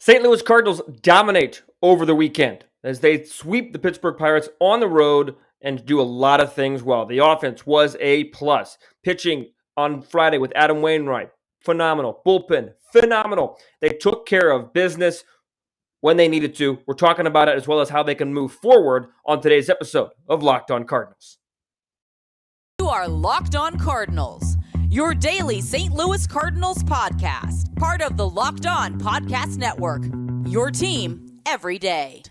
St. Louis Cardinals dominate over the weekend as they sweep the Pittsburgh Pirates on the road and do a lot of things well. The offense was a plus. Pitching on Friday with Adam Wainwright, phenomenal. Bullpen, phenomenal. They took care of business when they needed to. We're talking about it as well as how they can move forward on today's episode of Locked On Cardinals. You are Locked On Cardinals, your daily St. Louis Cardinals podcast, part of the Locked On Podcast Network, your team every day.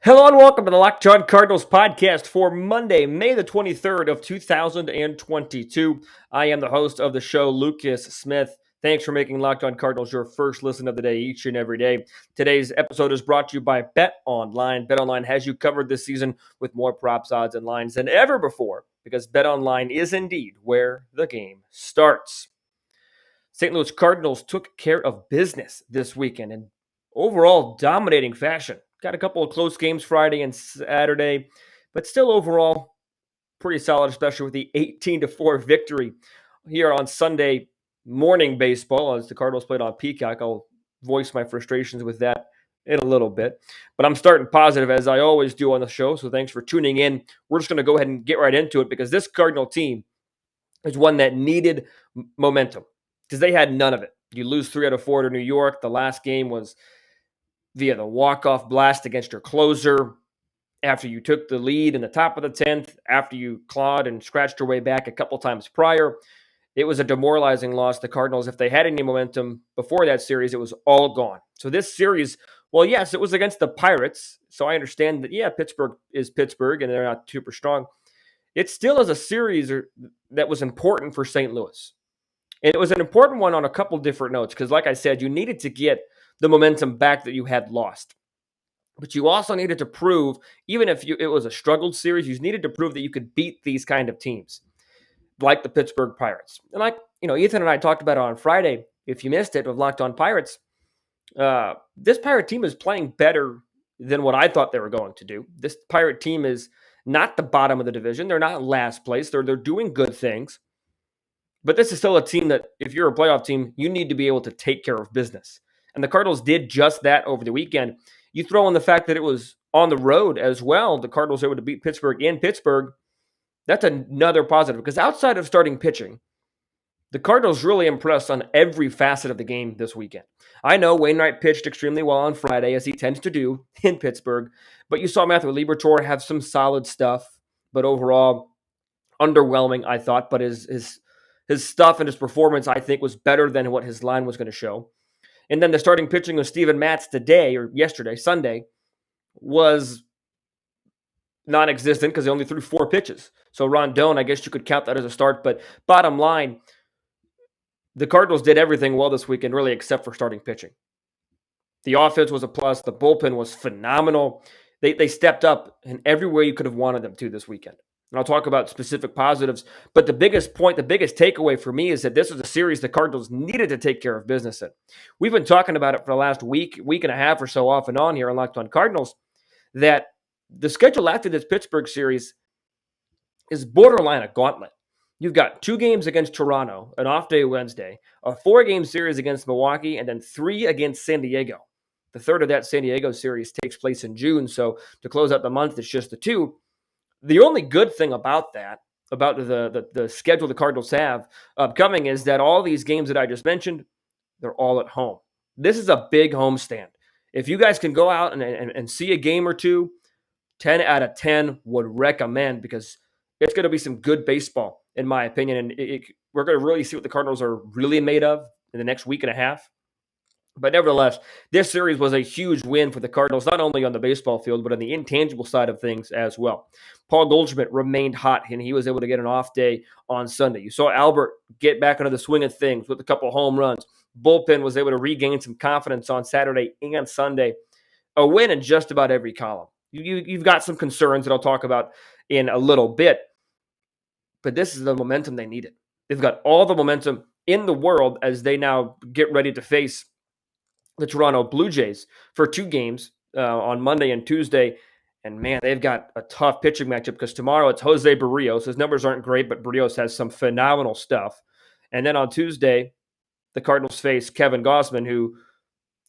Hello and welcome to the Locked On Cardinals podcast for Monday, May the 23rd of 2022. I am the host of the show, Lucas Smith. Thanks for making Locked On Cardinals your first listen of the day each and every day. Today's episode is brought to you by BetOnline. BetOnline has you covered this season with more props, odds, and lines than ever before because BetOnline is indeed where the game starts. St. Louis Cardinals took care of business this weekend in overall dominating fashion. Got a couple of close games Friday and Saturday, but still overall pretty solid, especially with the 18-4 victory here on Sunday morning baseball as the Cardinals played on Peacock. I'll voice my frustrations with that in a little bit, but I'm starting positive as I always do on the show, so thanks for tuning in. We're just going to go ahead and get right into it because this Cardinal team is one that needed momentum because they had none of it. You lose 3 out of 4 to New York. The last game was via the walk-off blast against your closer after you took the lead in the top of the 10th, after you clawed and scratched your way back a couple times prior. It was a demoralizing loss. The Cardinals, if they had any momentum before that series, it was all gone. So this series, well, yes, it was against the Pirates, so I understand that, yeah, Pittsburgh is Pittsburgh and they're not super strong. It still is a series that was important for St. Louis. And it was an important one on a couple different notes because, like I said, you needed to get the momentum back that you had lost. But you also needed to prove, even if it was a struggled series, you needed to prove that you could beat these kind of teams, like the Pittsburgh Pirates. And like, Ethan and I talked about it on Friday, if you missed it, with Locked On Pirates, this Pirate team is playing better than what I thought they were going to do. This Pirate team is not the bottom of the division. They're not last place. They're doing good things. But this is still a team that, if you're a playoff team, you need to be able to take care of business. And the Cardinals did just that over the weekend. You throw in the fact that it was on the road as well. The Cardinals were able to beat Pittsburgh in Pittsburgh. That's another positive because outside of starting pitching, the Cardinals really impressed on every facet of the game this weekend. I know Wainwright pitched extremely well on Friday, as he tends to do in Pittsburgh, but you saw Matthew Liebertore have some solid stuff, but overall underwhelming, I thought. But his stuff and his performance, I think, was better than what his line was going to show. And then the starting pitching of Steven Matz today, or yesterday, Sunday, was non-existent because he only threw 4 pitches. So Rondón, I guess you could count that as a start. But bottom line, the Cardinals did everything well this weekend, really, except for starting pitching. The offense was a plus. The bullpen was phenomenal. They stepped up in every way you could have wanted them to this weekend. And I'll talk about specific positives. But the biggest point, the biggest takeaway for me is that this was a series the Cardinals needed to take care of business in. We've been talking about it for the last week and a half or so off and on here on Locked On Cardinals, that the schedule after this Pittsburgh series is borderline a gauntlet. You've got 2 games against Toronto, an off day Wednesday, a 4-game series against Milwaukee, and then 3 against San Diego. The third of that San Diego series takes place in June, so to close out the month, it's just the 2. The only good thing about that, about the schedule the Cardinals have upcoming, is that all these games that I just mentioned, they're all at home. This is a big homestand. If you guys can go out and see a game or two, 10 out of 10 would recommend because it's going to be some good baseball, in my opinion. And we're going to really see what the Cardinals are really made of in the next week and a half. But nevertheless, this series was a huge win for the Cardinals, not only on the baseball field, but on the intangible side of things as well. Paul Goldschmidt remained hot, and he was able to get an off day on Sunday. You saw Albert get back into the swing of things with a couple home runs. Bullpen was able to regain some confidence on Saturday and Sunday. A win in just about every column. You've got some concerns that I'll talk about in a little bit, but this is the momentum they needed. They've got all the momentum in the world as they now get ready to face the Toronto Blue Jays for 2 games on Monday and Tuesday. And man, they've got a tough pitching matchup because tomorrow it's Jose Barrios. His numbers aren't great, but Barrios has some phenomenal stuff. And then on Tuesday, the Cardinals face Kevin Gossman, who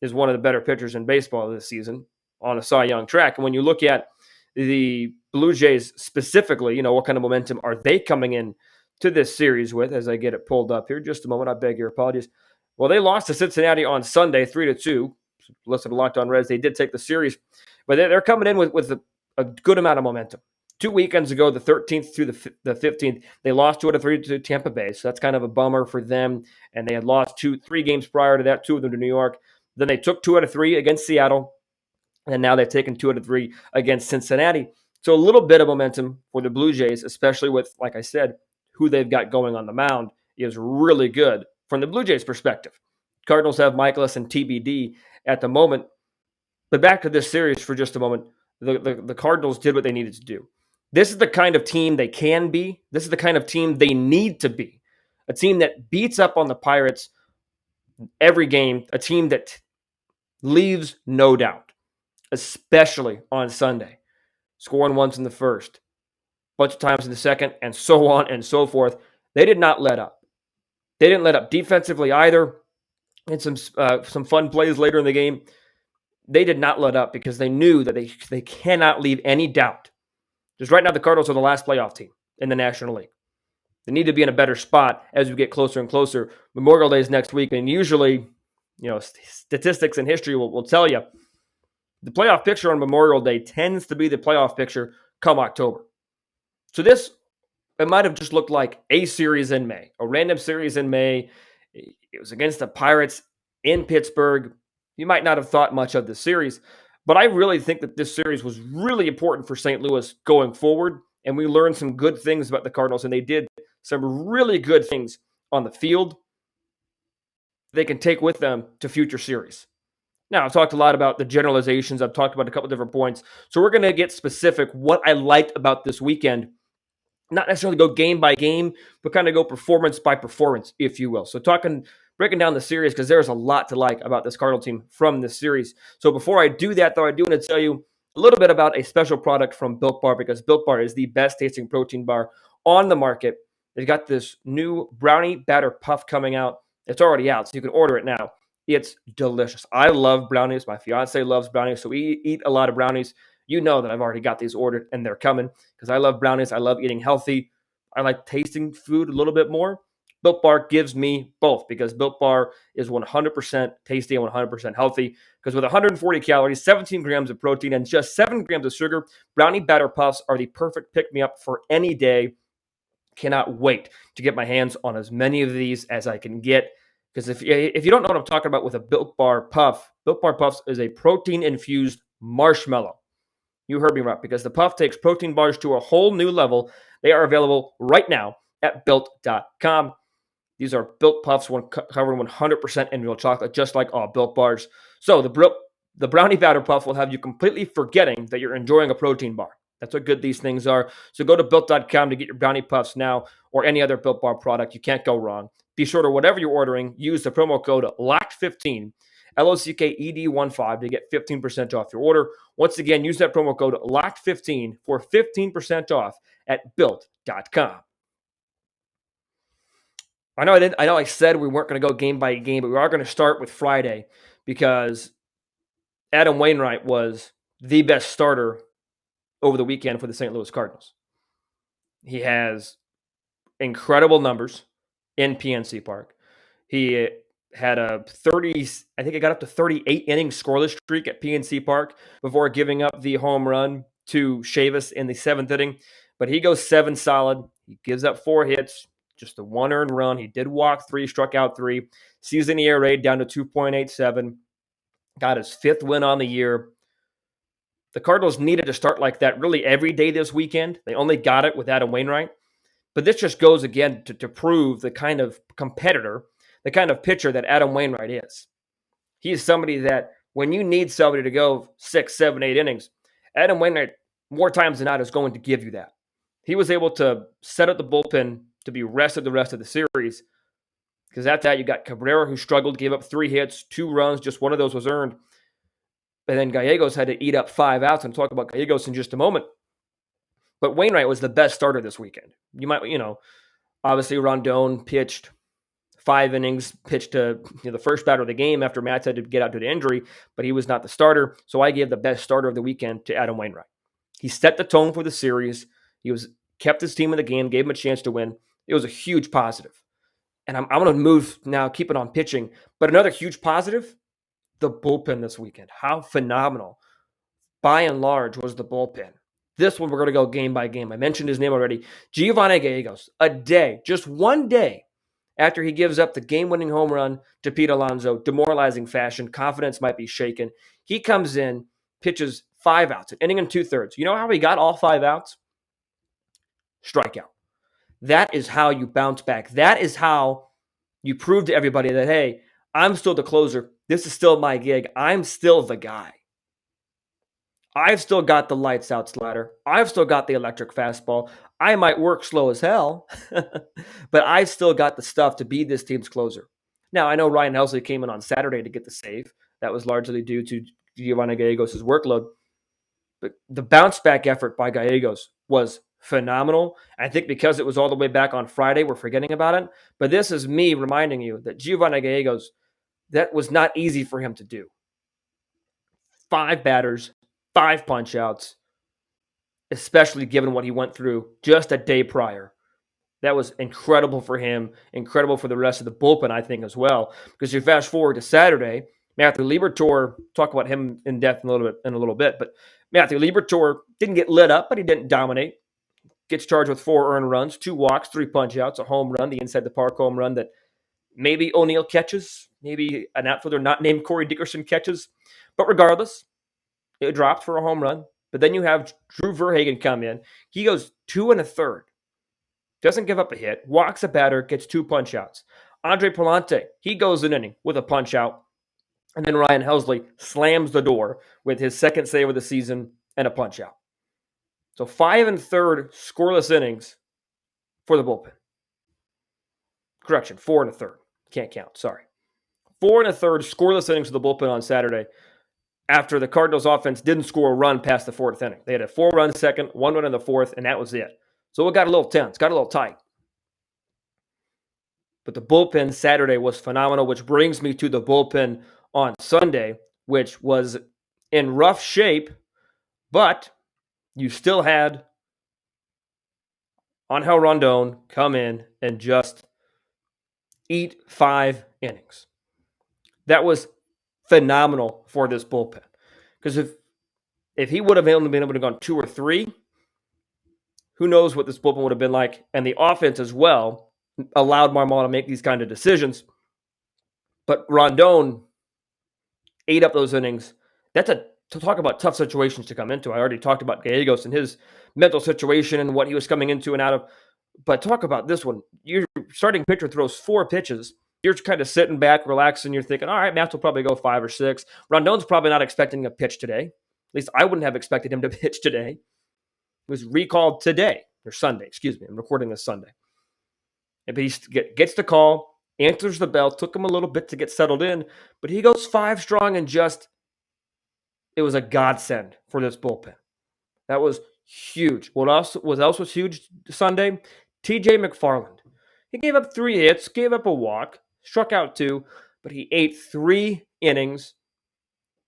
is one of the better pitchers in baseball this season on a Cy Young track. And when you look at the Blue Jays specifically, what kind of momentum are they coming in to this series with? As I get it pulled up here, just a moment, I beg your apologies. Well, they lost to Cincinnati on Sunday, 3-2. Listen to Locked On Reds. They did take the series, but they're coming in with a good amount of momentum. 2 weekends ago, the 13th through the 15th, they lost 2-3 to Tampa Bay. So that's kind of a bummer for them. And they had lost 3 games prior to that, 2 of them to New York. Then they took 2-3 against Seattle. And now they've taken 2-3 against Cincinnati. So a little bit of momentum for the Blue Jays, especially with, like I said, who they've got going on the mound is really good from the Blue Jays' perspective. Cardinals have Michaelis and TBD at the moment. But back to this series for just a moment. The Cardinals did what they needed to do. This is the kind of team they can be. This is the kind of team they need to be. A team that beats up on the Pirates every game. A team that leaves no doubt, especially on Sunday. Scoring once in the first, bunch of times in the second, and so on and so forth. They did not let up. They didn't let up defensively either. And some fun plays later in the game. They did not let up because they knew that they cannot leave any doubt. Because right now the Cardinals are the last playoff team in the National League. They need to be in a better spot as we get closer and closer. Memorial Day is next week, and usually, statistics and history will tell you the playoff picture on Memorial Day tends to be the playoff picture come October. So it might have just looked like a series in May, a random series in May. It was against the Pirates in Pittsburgh. You might not have thought much of this series, but I really think that this series was really important for St. Louis going forward, and we learned some good things about the Cardinals, and they did some really good things on the field they can take with them to future series. Now, I've talked a lot about the generalizations. I've talked about a couple different points. So we're going to get specific what I liked about this weekend. Not necessarily go game by game, but kind of go performance by performance, if you will. So breaking down the series, because there's a lot to like about this Cardinal team from this series. So before I do that, though, I do want to tell you a little bit about a special product from Built Bar, because Built Bar is the best tasting protein bar on the market. They've got this new brownie batter puff coming out. It's already out, so you can order it now. It's delicious. I love brownies. My fiance loves brownies, so we eat a lot of brownies. You know that I've already got these ordered, and they're coming because I love brownies. I love eating healthy. I like tasting food a little bit more. Built Bar gives me both because Built Bar is 100% tasty and 100% healthy because with 140 calories, 17 grams of protein, and just 7 grams of sugar, brownie batter puffs are the perfect pick-me-up for any day. Cannot wait to get my hands on as many of these as I can get. Because if you don't know what I'm talking about with a Built Bar Puff, Built Bar Puffs is a protein-infused marshmallow. You heard me right, because the puff takes protein bars to a whole new level. They are available right now at Built.com. These are Built Puffs covered in 100% in real chocolate, just like all Built Bars. So the brownie batter puff will have you completely forgetting that you're enjoying a protein bar. That's what good these things are. So go to Built.com to get your brownie puffs now, or any other Built Bar product. You can't go wrong. Be sure to, whatever you're ordering, use the promo code LOCKED15, LOCKED15 to get 15% off your order. Once again, use that promo code LOCKED15 for 15% off at Built.com. I know I said we weren't going to go game by game, but we are going to start with Friday because Adam Wainwright was the best starter over the weekend for the St. Louis Cardinals. He has incredible numbers in PNC Park. He had a 30, I think it got up to 38 inning scoreless streak at PNC Park before giving up the home run to Chavis in the 7th inning. But he goes 7 solid. He gives up 4 hits, just the 1 earned run. He did walk 3, struck out 3. Season ERA down to 2.87. Got his 5th win on the year. The Cardinals needed to start like that really every day this weekend. They only got it with Adam Wainwright. But this just goes again to prove the kind of competitor, the kind of pitcher that Adam Wainwright is. He is somebody that when you need somebody to go 6, 7, 8 innings, Adam Wainwright more times than not is going to give you that. He was able to set up the bullpen to be rested the rest of the series Because after that, you got Cabrera, who struggled, gave up 3 hits, 2 runs, just one of those was earned. And then Gallegos had to eat up 5 outs, and talk about Gallegos in just a moment. But Wainwright was the best starter this weekend. Obviously Rondón pitched 5 innings, pitched to the first batter of the game after Matz had to get out due to injury, but he was not the starter. So I gave the best starter of the weekend to Adam Wainwright. He set the tone for the series. He kept his team in the game, gave him a chance to win. It was a huge positive. And I'm going to move now, keep it on pitching. But another huge positive, the bullpen this weekend. How phenomenal, by and large, was the bullpen. This one, we're going to go game by game. I mentioned his name already. Giovanny Gallegos, a day, just one day after he gives up the game-winning home run to Pete Alonso, demoralizing fashion, confidence might be shaken. He comes in, pitches 5 outs, an inning and 2/3. You know how he got all 5 outs? Strikeout. That is how you bounce back. That is how you prove to everybody that, hey, I'm still the closer. This is still my gig. I'm still the guy. I've still got the lights out slider. I've still got the electric fastball. I might work slow as hell, but I've still got the stuff to be this team's closer. Now, I know Ryan Helsley came in on Saturday to get the save. That was largely due to Giovanny Gallegos' workload. But the bounce back effort by Gallegos was phenomenal. I think because it was all the way back on Friday, we're forgetting about it. But this is me reminding you that Giovanny Gallegos, that was not easy for him to do. 5 batters, 5 punch outs, especially given what he went through just a day prior. That was incredible for him, incredible for the rest of the bullpen, I think, as well. Because you fast forward to Saturday, Matthew Liebertore, talk about him in depth in a little bit, but Matthew Liebertore didn't get lit up, but he didn't dominate. Gets charged with 4 earned runs, 2 walks, 3 punch outs, a home run, the inside the park home run that maybe O'Neill catches, maybe an outfielder not named Corey Dickerson catches. But regardless, it dropped for a home run. But then you have Drew VerHagen come in. He goes 2 1/3. Doesn't give up a hit. Walks a batter. Gets 2 punch outs. Andre Palante, he goes an inning with a punch out. And then Ryan Helsley slams the door with his second save of the season and a punch out. So 5 1/3 scoreless innings for the bullpen. Correction, 4 1/3. Can't count. Sorry. 4 1/3 scoreless innings for the bullpen on Saturday, after the Cardinals offense didn't score a run past the 4th inning. They had a 4-run second, 1 run in the 4th, and that was it. So it got a little tense, got a little tight. But the bullpen Saturday was phenomenal, which brings me to the bullpen on Sunday, which was in rough shape, but you still had Angel Rondón come in and just eat 5 innings. That was phenomenal for this bullpen. Because if he would have only been able to go 2 or 3, who knows what this bullpen would have been like. And the offense as well allowed Marmol to make these kind of decisions. But Rondón ate up those innings. To talk about tough situations to come into. I already talked about Gallegos and his mental situation and what he was coming into and out of. But talk about this one. Your starting pitcher throws 4 pitches. You're kind of sitting back, relaxing. You're thinking, all right, Matz will probably go 5 or 6. Rondón's probably not expecting a pitch today. At least I wouldn't have expected him to pitch today. He was recalled today, or Sunday, excuse me. I'm recording this Sunday. But he gets the call, answers the bell. Took him a little bit to get settled in. But he goes 5 strong and it was a godsend for this bullpen. That was huge. What else was huge Sunday? TJ McFarland. He gave up 3 hits, gave up a walk, struck out 2, but he ate 3 innings.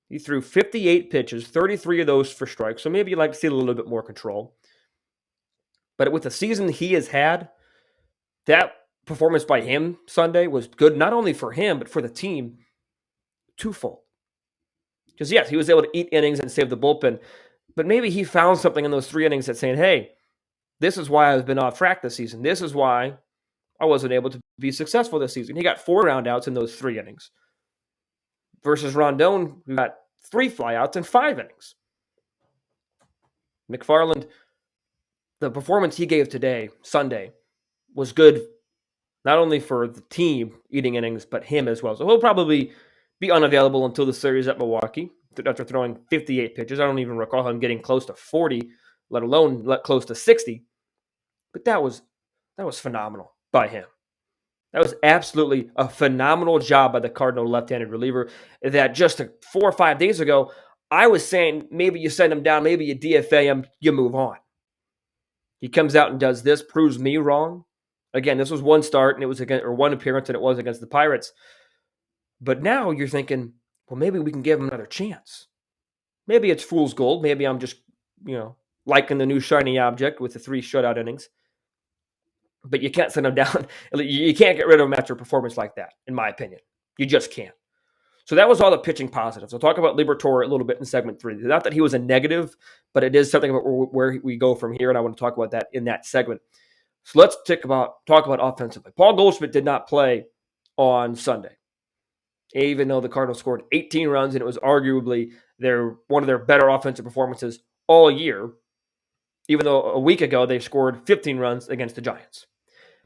He threw 58 pitches, 33 of those for strikes. So maybe you'd like to see a little bit more control. But with the season he has had, that performance by him Sunday was good, not only for him, but for the team, twofold. Because yes, he was able to eat innings and save the bullpen, but maybe he found something in those 3 innings that's saying, hey, this is why I've been off track this season. This is why I wasn't able to be successful this season. He got 4 groundouts in those 3 innings. Versus Rondón, who got 3 flyouts in 5 innings. McFarland, the performance he gave today, Sunday, was good not only for the team eating innings, but him as well. So he'll probably be unavailable until the series at Milwaukee after throwing 58 pitches. I don't even recall him getting close to 40, let alone close to 60. But that was phenomenal by him. That was absolutely a phenomenal job by the Cardinal left-handed reliever that just 4 or 5 days ago, I was saying maybe you send him down, maybe you DFA him, you move on. He comes out and does this, proves me wrong. Again, this was one start and it was against, or one appearance, and it was against the Pirates. But now you're thinking, well, maybe we can give him another chance. Maybe it's fool's gold. Maybe I'm just, liking the new shiny object with the 3 shutout innings. But you can't send him down. You can't get rid of him after a performance like that, in my opinion. You just can't. So that was all the pitching positives. I'll talk about Liebertore a little bit in segment 3. Not that he was a negative, but it is something about where we go from here, and I want to talk about that in that segment. So let's talk about offensively. Paul Goldschmidt did not play on Sunday, even though the Cardinals scored 18 runs, and it was arguably one of their better offensive performances all year, even though a week ago they scored 15 runs against the Giants.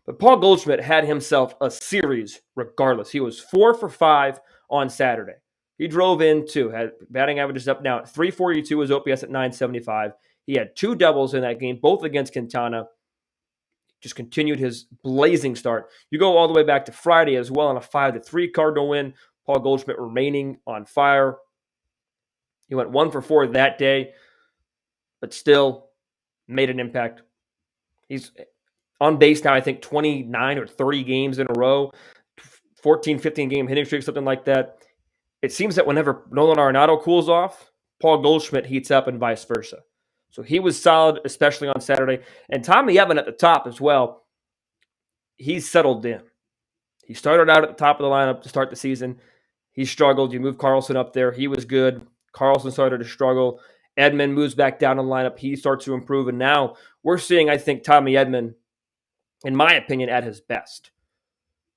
But Paul Goldschmidt had himself a series regardless. He was 4 for 5 on Saturday. He drove in 2, had batting averages up now at 342, his OPS at 975. He had 2 doubles in that game, both against Quintana. Just continued his blazing start. You go all the way back to Friday as well on a 5-3 Cardinal win. Paul Goldschmidt remaining on fire. He went 1 for 4 that day, but still made an impact. He's on base now, I think 29 or 30 games in a row, 14, 15 game hitting streak, something like that. It seems that whenever Nolan Arenado cools off, Paul Goldschmidt heats up and vice versa. So he was solid, especially on Saturday. And Tommy Edman at the top as well, he's settled in. He started out at the top of the lineup to start the season. He struggled. You move Carlson up there. He was good. Carlson started to struggle. Edman moves back down in the lineup. He starts to improve. And now we're seeing, I think, Tommy Edman, in my opinion, at his best.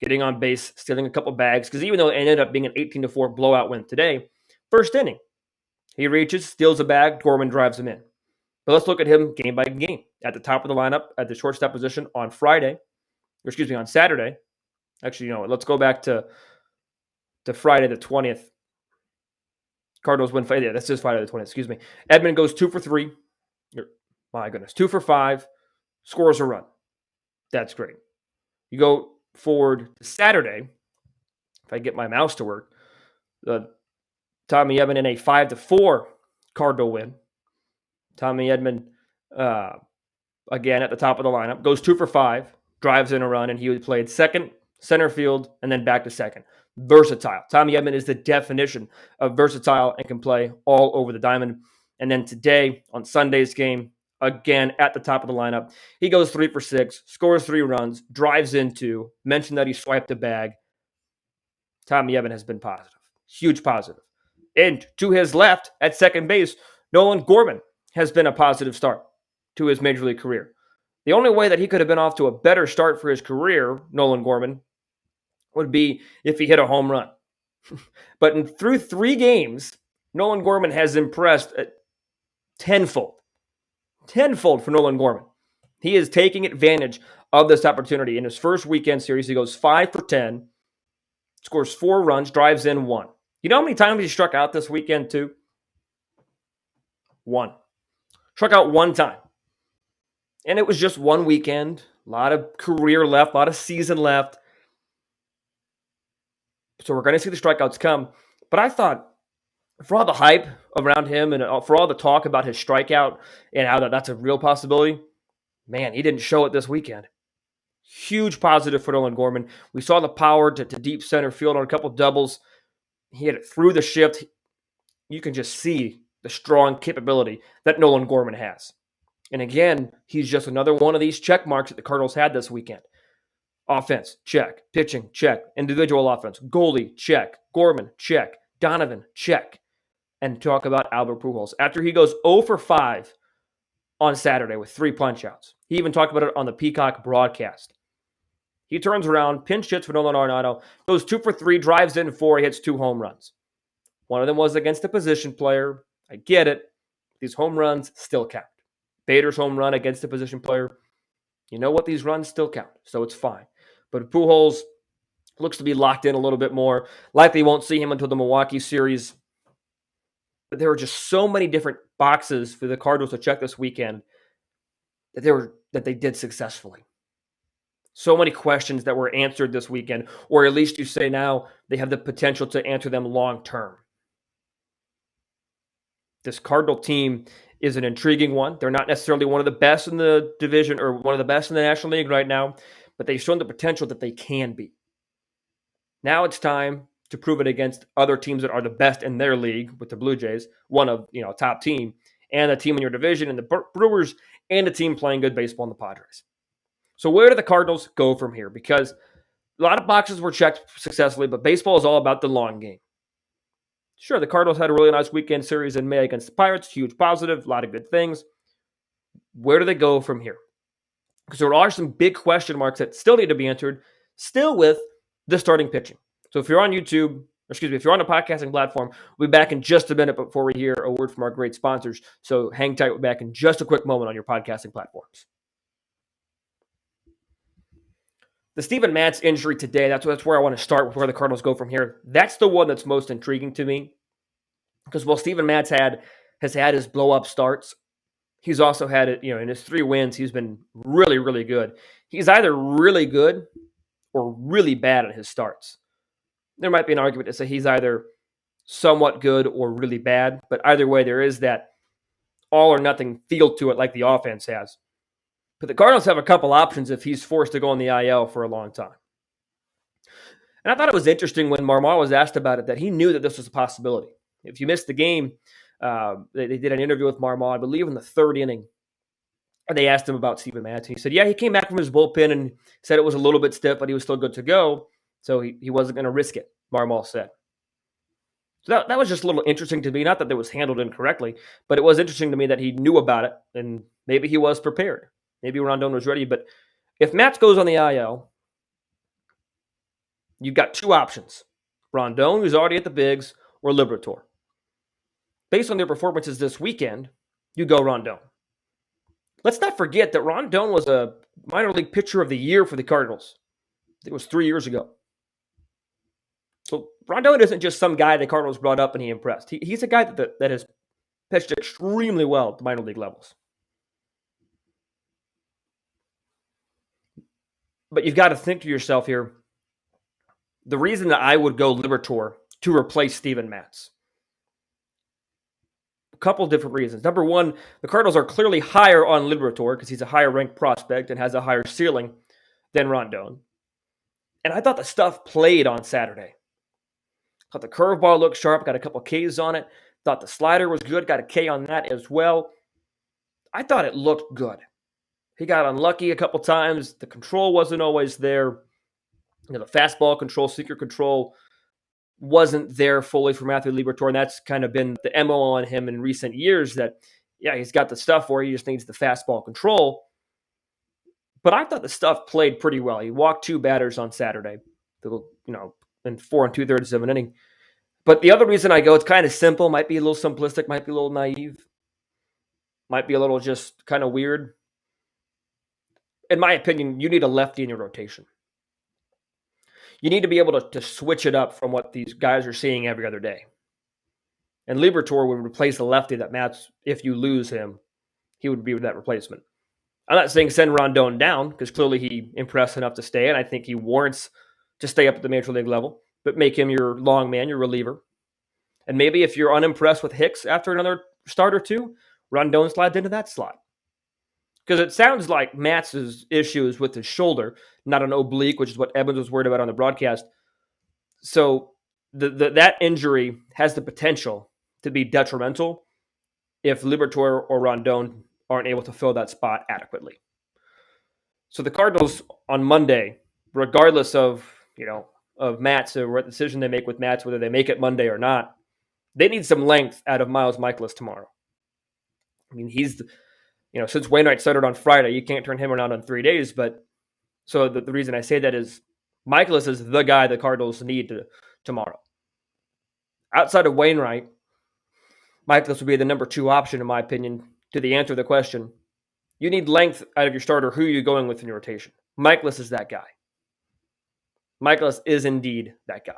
Getting on base, stealing a couple bags, because even though it ended up being an 18-4 blowout win today, first inning, he reaches, steals a bag, Gorman drives him in. But let's look at him game by game. At the top of the lineup, at the shortstop position on Saturday. Actually, let's go back to Friday the 20th. Cardinals win. Yeah, this is Friday the 20th, excuse me. Edman goes 2 for 3. My goodness, 2 for 5. Scores a run. That's great. You go forward to Saturday, if I get my mouse to work, Tommy Edman in a 5-4 Cardinal win. Tommy Edman, again at the top of the lineup, goes 2 for 5, drives in a run, and he played second, center field, and then back to second. Versatile. Tommy Edman is the definition of versatile and can play all over the diamond. And then today, on Sunday's game, again at the top of the lineup, he goes 3 for 6, scores 3 runs, drives in 2, mentioned that he swiped a bag. Tommy Edman has been positive. Huge positive. And to his left, at second base, Nolan Gorman has been a positive start to his major league career. The only way that he could have been off to a better start for his career, Nolan Gorman, would be if he hit a home run. But through 3 games, Nolan Gorman has impressed tenfold. Tenfold for Nolan Gorman. He is taking advantage of this opportunity. In his first weekend series, he goes 5 for 10, scores 4 runs, drives in 1. You know how many times he struck out this weekend, too? 1. Struck out 1 time. And it was just 1 weekend. A lot of career left, a lot of season left. So we're going to see the strikeouts come. But I thought, for all the hype around him and for all the talk about his strikeout and how that's a real possibility, man, he didn't show it this weekend. Huge positive for Nolan Gorman. We saw the power to deep center field on a couple doubles. He hit it through the shift. You can just see the strong capability that Nolan Gorman has. And again, he's just another one of these check marks that the Cardinals had this weekend. Offense, check. Pitching, check. Individual offense, goalie, check. Gorman, check. Donovan, check. And talk about Albert Pujols. After he goes 0 for 5 on Saturday with 3 punch-outs. He even talked about it on the Peacock broadcast. He turns around, pinch hits for Nolan Arenado, goes 2 for 3, drives in 4, he hits 2 home runs. One of them was against a position player. I get it. These home runs still count. Bader's home run against a position player. You know what? These runs still count, so it's fine. But Pujols looks to be locked in a little bit more. Likely won't see him until the Milwaukee series. But there were just so many different boxes for the Cardinals to check this weekend that they did successfully. So many questions that were answered this weekend, or at least you say now they have the potential to answer them long term. This Cardinal team is an intriguing one. They're not necessarily one of the best in the division or one of the best in the National League right now, but they've shown the potential that they can be. Now it's time to prove it against other teams that are the best in their league, with the Blue Jays, one of, top team, and a team in your division, and the Brewers, and a team playing good baseball in the Padres. So where do the Cardinals go from here? Because a lot of boxes were checked successfully, but baseball is all about the long game. Sure, the Cardinals had a really nice weekend series in May against the Pirates, huge positive, a lot of good things. Where do they go from here? Because there are some big question marks that still need to be answered, still with the starting pitching. So if you're on YouTube, if you're on a podcasting platform, we'll be back in just a minute before we hear a word from our great sponsors. So hang tight, we're back in just a quick moment on your podcasting platforms. The Steven Matz injury today, that's where I want to start with where the Cardinals go from here. That's the one that's most intriguing to me. Because while Steven Matz has had his blow-up starts, he's also had it, in his 3 wins, he's been really, really good. He's either really good or really bad at his starts. There might be an argument to say he's either somewhat good or really bad, but either way, there is that all or nothing feel to it like the offense has. But the Cardinals have a couple options if he's forced to go on the IL for a long time. And I thought it was interesting when Marmol was asked about it that he knew that this was a possibility. If you missed the game, they did an interview with Marmol, I believe in the 3rd inning, and they asked him about Steven Matz. And he said, yeah, he came back from his bullpen and said it was a little bit stiff, but he was still good to go, so he wasn't going to risk it, Marmol said. So that was just a little interesting to me. Not that it was handled incorrectly, but it was interesting to me that he knew about it, and maybe he was prepared. Maybe Rondón was ready. But if Matz goes on the IL, you've got 2 options. Rondón, who's already at the bigs, or Liebertore. Based on their performances this weekend, you go Rondón. Let's not forget that Rondón was a minor league pitcher of the year for the Cardinals. It was 3 years ago. So Rondón isn't just some guy the Cardinals brought up and he impressed. He's a guy that has pitched extremely well at the minor league levels. But you've got to think to yourself here, the reason that I would go Liebertore to replace Steven Matz. A couple different reasons. Number one, the Cardinals are clearly higher on Liebertore because he's a higher ranked prospect and has a higher ceiling than Rondón. And I thought the stuff played on Saturday. Thought the curveball looked sharp, got a couple Ks on it. Thought the slider was good, got a K on that as well. I thought it looked good. He got unlucky a couple times. The control wasn't always there. The fastball control, seeker control wasn't there fully for Matthew Liebertore, and that's kind of been the MO on him in recent years that, yeah, he's got the stuff where he just needs the fastball control. But I thought the stuff played pretty well. He walked 2 batters on Saturday, in 4 2/3 of an inning. But the other reason I go, it's kind of simple, might be a little simplistic, might be a little naive, might be a little just kind of weird. In my opinion, you need a lefty in your rotation. You need to be able to switch it up from what these guys are seeing every other day. And Liebertore would replace the lefty that Matz, if you lose him, he would be that replacement. I'm not saying send Rondón down, because clearly he impressed enough to stay, and I think he warrants to stay up at the major league level, but make him your long man, your reliever. And maybe if you're unimpressed with Hicks after another start or 2, Rondón slides into that slot. Because it sounds like Matz's issue is with his shoulder, not an oblique, which is what Evans was worried about on the broadcast. So that injury has the potential to be detrimental if Liebertore or Rondón aren't able to fill that spot adequately. So the Cardinals on Monday, regardless of Matz or what decision they make with Matz, whether they make it Monday or not, they need some length out of Miles Mikolas tomorrow. I mean, he's since Wainwright started on Friday, you can't turn him around on 3 days. But so the reason I say that is Mikolas is the guy the Cardinals need tomorrow. Outside of Wainwright, Mikolas would be the number 2 option, in my opinion, to the answer to the question. You need length out of your starter. Who are you going with in your rotation? Mikolas is that guy. Mikolas is indeed that guy.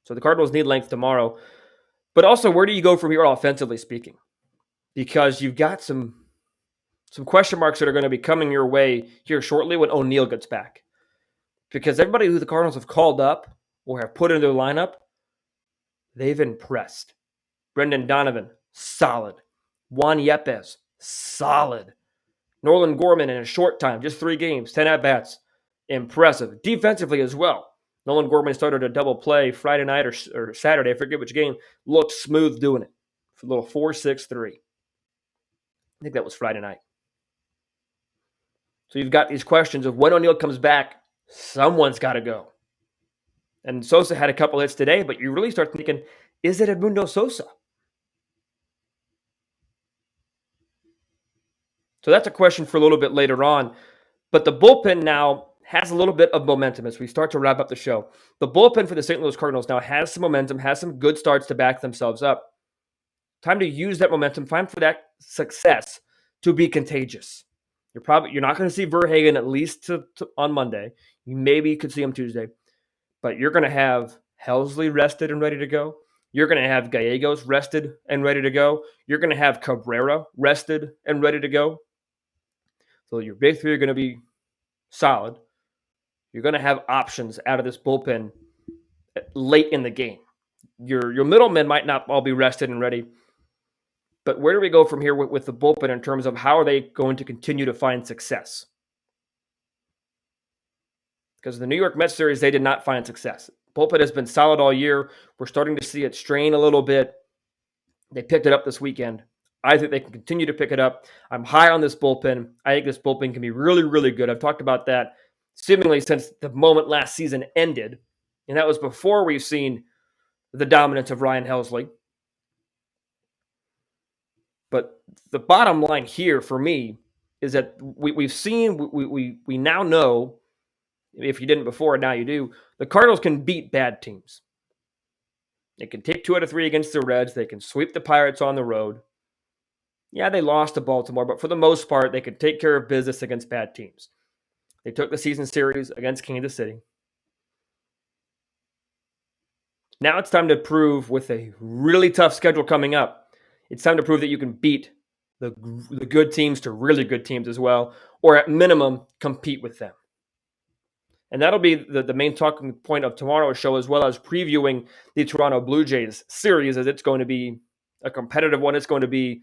So the Cardinals need length tomorrow. But also, where do you go from here offensively speaking? Because you've got some question marks that are going to be coming your way here shortly when O'Neill gets back. because everybody who the Cardinals have called up or have put in their lineup, they've impressed. Brendan Donovan, solid. Juan Yepes, solid. Nolan Gorman in a short time, just 3 games, 10 at-bats, impressive. Defensively as well. Nolan Gorman started a double play Friday night or Saturday, I forget which game, looked smooth doing it. For a little 4-6-3. I think that was Friday night. So you've got these questions of when O'Neill comes back, someone's got to go. And Sosa had a couple hits today, but you really start thinking, is it Edmundo Sosa? So that's a question for a little bit later on. But the bullpen now has a little bit of momentum as we start to wrap up the show. The bullpen for the St. Louis Cardinals now has some momentum, has some good starts to back themselves up. Time to use that momentum, time for that success to be contagious. You're not going to see VerHagen at least on Monday. You maybe could see him Tuesday. But you're going to have Helsley rested and ready to go. You're going to have Gallegos rested and ready to go. You're going to have Cabrera rested and ready to go. So your big three are going to be solid. You're going to have options out of this bullpen late in the game. Your middlemen might not all be rested and ready. But where do we go from here with the bullpen in terms of how are they going to continue to find success? Because the New York Mets series, they did not find success. Bullpen has been solid all year. We're starting to see it strain a little bit. They picked it up this weekend. I think they can continue to pick it up. I'm high on this bullpen. I think this bullpen can be really, really good. I've talked about that seemingly since the moment last season ended. And that was before we've seen the dominance of Ryan Helsley. But the bottom line here for me is that we now know, if you didn't before, now you do, the Cardinals can beat bad teams. They can take 2 out of 3 against the Reds. They can sweep the Pirates on the road. Yeah, they lost to Baltimore, but for the most part, they could take care of business against bad teams. They took the season series against Kansas City. Now it's time to prove, with a really tough schedule coming up, it's time to prove that you can beat the good teams to really good teams as well, or at minimum, compete with them. And that'll be the main talking point of tomorrow's show, as well as previewing the Toronto Blue Jays series, as it's going to be a competitive one. It's going to be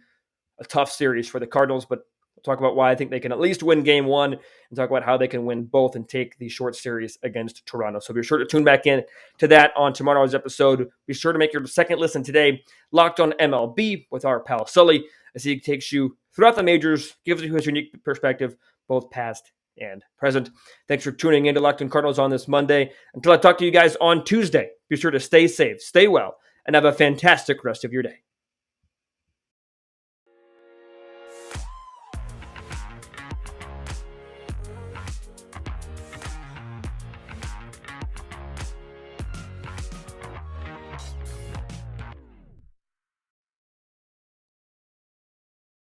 a tough series for the Cardinals, but we'll talk about why I think they can at least win game 1 and talk about how they can win both and take the short series against Toronto. So be sure to tune back in to that on tomorrow's episode. Be sure to make your second listen today, Locked on MLB, with our pal Sully, as he takes you throughout the majors, gives you his unique perspective, both past and present. Thanks for tuning in to Locked on Cardinals on this Monday. Until I talk to you guys on Tuesday, be sure to stay safe, stay well, and have a fantastic rest of your day.